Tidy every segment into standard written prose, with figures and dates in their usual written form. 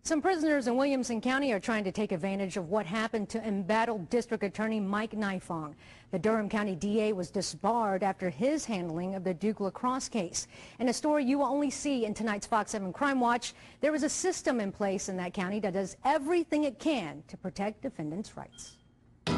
Some prisoners in Williamson County are trying to take advantage of what happened to embattled District Attorney Mike Nifong. The Durham County DA was disbarred after his handling of the Duke lacrosse case. In a story you will only see in tonight's Fox 7 Crime Watch, there is a system in place in that county that does everything it can to protect defendants' rights. The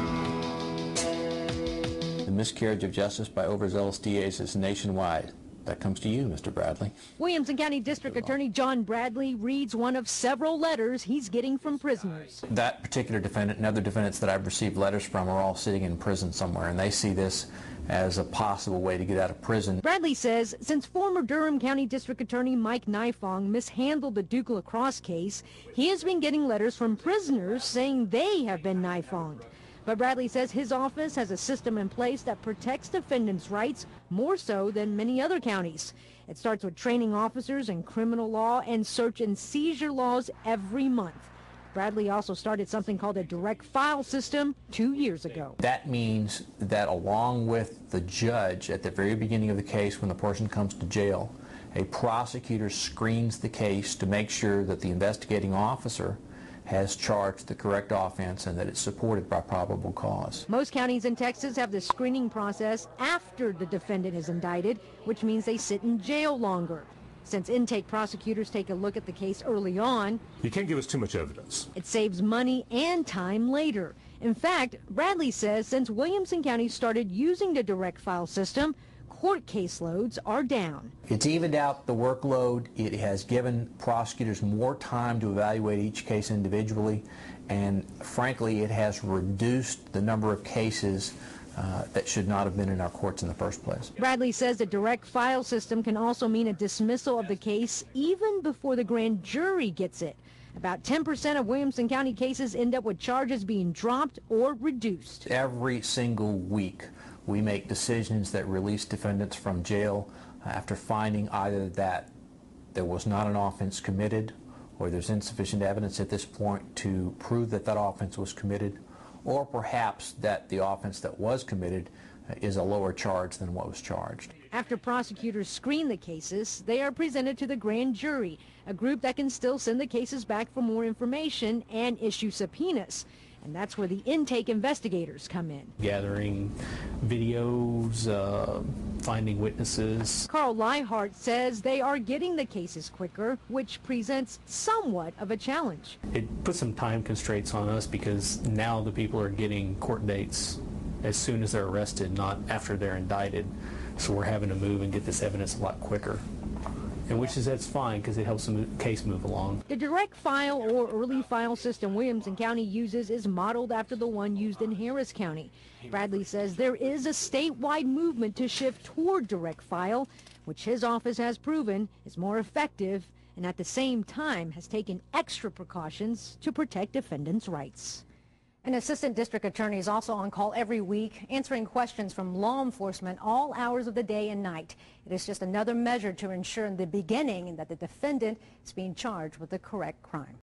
miscarriage of justice by overzealous DAs is nationwide. That comes to you, Mr. Bradley. Williamson County District Attorney John Bradley reads one of several letters he's getting from prisoners. That particular defendant and other defendants that I've received letters from are all sitting in prison somewhere, and they see this as a possible way to get out of prison. Bradley says since former Durham County District Attorney Mike Nifong mishandled the Duke lacrosse case, he has been getting letters from prisoners saying they have been Nifonged. But Bradley says his office has a system in place that protects defendants' rights more so than many other counties. It starts with training officers in criminal law and search and seizure laws every month. Bradley also started something called a direct file system 2 years ago. That means that along with the judge at the very beginning of the case when the person comes to jail, a prosecutor screens the case to make sure that the investigating officer has charged the correct offense and that it's supported by probable cause. Most counties in Texas have the screening process after the defendant is indicted, which means they sit in jail longer. Since intake prosecutors take a look at the case early on, you can't give us too much evidence. It saves money and time later. In fact, Bradley says since Williamson County started using the direct file system, court caseloads are down. It's evened out the workload. It has given prosecutors more time to evaluate each case individually, and frankly, it has reduced the number of cases that should not have been in our courts in the first place. Bradley says the direct file system can also mean a dismissal of the case even before the grand jury gets it. About 10% of Williamson County cases end up with charges being dropped or reduced. Every single week, we make decisions that release defendants from jail after finding either that there was not an offense committed, or there's insufficient evidence at this point to prove that that offense was committed, or perhaps that the offense that was committed is a lower charge than what was charged. After prosecutors screen the cases, they are presented to the grand jury, a group that can still send the cases back for more information and issue subpoenas. And that's where the intake investigators come in. Gathering videos, finding witnesses. Carl Leihart says they are getting the cases quicker, which presents somewhat of a challenge. It puts some time constraints on us because now the people are getting court dates as soon as they're arrested, not after they're indicted. So we're having to move and get this evidence a lot quicker. And that's fine because it helps the case move along. The direct file or early file system Williamson County uses is modeled after the one used in Harris County. Bradley says there is a statewide movement to shift toward direct file, which his office has proven is more effective and at the same time has taken extra precautions to protect defendants' rights. An assistant district attorney is also on call every week, answering questions from law enforcement all hours of the day and night. It is just another measure to ensure in the beginning that the defendant is being charged with the correct crime.